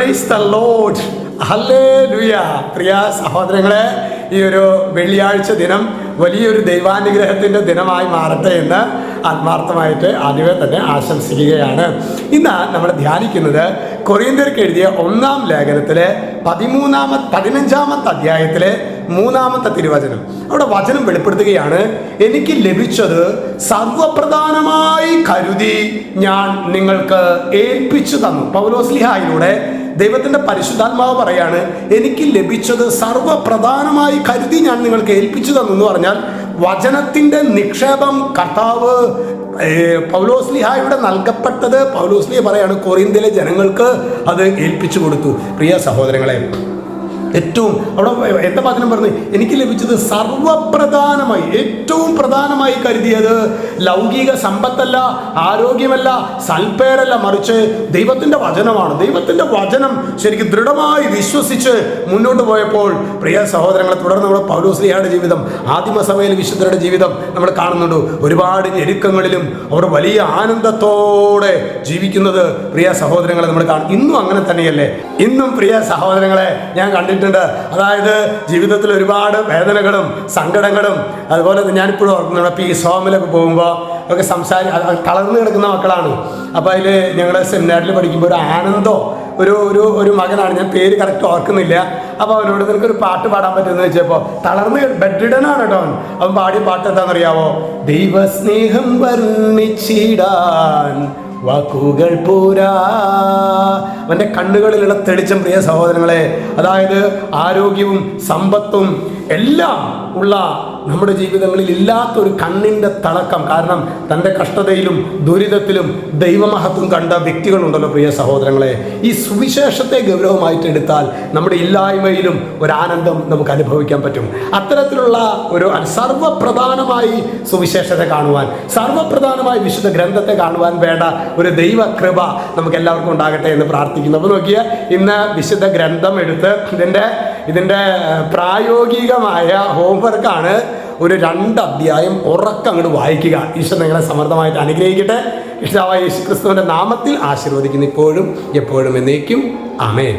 Price the Lord, hallelujah. പ്രിയ സഹോദരങ്ങളെ, ഈ ഒരു വെള്ളിയാഴ്ച ദിനം വലിയൊരു ദൈവാനുഗ്രഹത്തിൻ്റെ ദിനമായി മാറട്ടെ എന്ന് ആത്മാർത്ഥമായിട്ട് ആദ്യമേ തന്നെ ആശംസിക്കുകയാണ്. ഇന്ന് നമ്മൾ ധ്യാനിക്കുന്നത് കൊറിന്ത്യർക്ക് എഴുതിയ 1-ാം ലേഖനത്തിലെ 15-ാമത്തെ അധ്യായത്തിലെ 3-ാമത്തെ തിരുവചനം. അവിടെ വചനം വെളിപ്പെടുത്തുകയാണ്, എനിക്ക് ലഭിച്ചത് സർവപ്രധാനമായി കരുതി ഞാൻ നിങ്ങൾക്ക് ഏൽപ്പിച്ചു തന്നു. പൗലോസ്ലീഹായിലൂടെ ദൈവത്തിൻ്റെ പരിശുദ്ധാത്മാവ് പറയാണ്, എനിക്ക് ലഭിച്ചത് സർവപ്രധാനമായി കരുതി ഞാൻ നിങ്ങൾക്ക് ഏൽപ്പിച്ചു തന്നു എന്ന് പറഞ്ഞാൽ വചനത്തിൻ്റെ നിക്ഷേപം കർത്താവ് പൗലോസ്ലീഹായുടെ നൽകപ്പെട്ടത് പൗലോസ്ലീഹ പറയാണ് കൊറിന്ത്യയിലെ ജനങ്ങൾക്ക് അത് ഏൽപ്പിച്ചു കൊടുത്തു. പ്രിയ സഹോദരങ്ങളെ, ഏറ്റവും അവിടെ എന്താ വചനം പറഞ്ഞു? എനിക്ക് ലഭിച്ചത് സർവപ്രധാനമായി, ഏറ്റവും പ്രധാനമായി കരുതിയത് ലൗകിക സമ്പത്തല്ല, ആരോഗ്യമല്ല, സൽപ്പേരല്ല, മറിച്ച് ദൈവത്തിൻ്റെ വചനമാണ്. ദൈവത്തിൻ്റെ വചനം ശരിക്കും ദൃഢമായി വിശ്വസിച്ച് മുന്നോട്ട് പോയപ്പോൾ പ്രിയ സഹോദരങ്ങളെ, തുടർന്ന് നമ്മൾ പൗലോസ്ലീഹയുടെ ജീവിതം, ആദിമസഭയിലെ വിശുദ്ധരുടെ ജീവിതം നമ്മൾ കാണുന്നുണ്ട്. ഒരുപാട് ഞെരുക്കങ്ങളിലും അവർ വലിയ ആനന്ദത്തോടെ ജീവിക്കുന്നത് പ്രിയ സഹോദരങ്ങളെ നമ്മൾ കാണും. ഇന്നും അങ്ങനെ തന്നെയല്ലേ? ഇന്നും പ്രിയ സഹോദരങ്ങളെ ഞാൻ കണ്ടിട്ടുണ്ട്. അതായത് ജീവിതത്തിൽ ഒരുപാട് വേദനകളും സങ്കടങ്ങളും, അതുപോലെ ഞാനിപ്പോഴും ഓർക്കുന്നുണ്ട്. അപ്പോൾ ഈ സോമിലൊക്കെ പോകുമ്പോൾ ഒക്കെ തളർന്നു കിടക്കുന്ന മക്കളാണ്. അപ്പോൾ അതിൽ ഞങ്ങളുടെ സെമിനാറിൽ പഠിക്കുമ്പോൾ ഒരു ആനന്ദോ ഒരു മകനാണ്, ഞാൻ പേര് കറക്റ്റ് ഓർക്കുന്നില്ല. അപ്പോൾ അവനോട് നിനക്കൊരു പാട്ട് പാടാൻ പറ്റുമെന്ന് വെച്ചപ്പോൾ തളർന്ന് ബെഡ്രിഡനാണ് കേട്ടോ അവൻ പാടിയ പാട്ട് എന്താണെന്നറിയാവോ? ദൈവസ്നേഹം വർണ്ണിച്ചിടാൻ വാക്കുകൾ പോരാ. അവൻ്റെ കണ്ണുകളിലുള്ള തെളിച്ചം പ്രിയ സഹോദരങ്ങളെ, അതായത് ആരോഗ്യവും സമ്പത്തും എല്ലാം ഉള്ള നമ്മുടെ ജീവിതങ്ങളിൽ ഇല്ലാത്തൊരു കണ്ണിൻ്റെ തിളക്കം. കാരണം തൻ്റെ കഷ്ടതയിലും ദുരിതത്തിലും ദൈവമഹത്വം കണ്ട വ്യക്തികളുണ്ടല്ലോ പ്രിയ സഹോദരങ്ങളെ. ഈ സുവിശേഷത്തെ ഗൗരവമായിട്ട് എടുത്താൽ നമ്മുടെ ഇല്ലായ്മയിലും ഒരാനന്ദം നമുക്ക് അനുഭവിക്കാൻ പറ്റും. അത്തരത്തിലുള്ള ഒരു സർവപ്രധാനമായി സുവിശേഷത്തെ കാണുവാൻ, സർവപ്രധാനമായി വിശുദ്ധ ഗ്രന്ഥത്തെ കാണുവാൻ വേണ്ട ഒരു ദൈവകൃപ നമുക്ക് എല്ലാവർക്കും ഉണ്ടാകട്ടെ എന്ന് പ്രാർത്ഥിക്കുന്നു. അപ്പോൾ നോക്കിയാൽ ഇന്ന് വിശുദ്ധ ഗ്രന്ഥം എടുത്ത് ഇതിൻ്റെ പ്രായോഗികമായ ഹോംവർക്കാണ്. ഒരു 2 അധ്യായം ഉറക്കം അങ്ങോട്ട് വായിക്കുക. ഈശോ നിങ്ങളെ സമൃദ്ധമായിട്ട് അനുഗ്രഹിക്കട്ടെ. യേശുക്രിസ്തുവിൻ്റെ നാമത്തിൽ ആശീർവദിക്കുന്നു, ഇപ്പോഴും എപ്പോഴും എന്നേക്കും. ആമേൻ.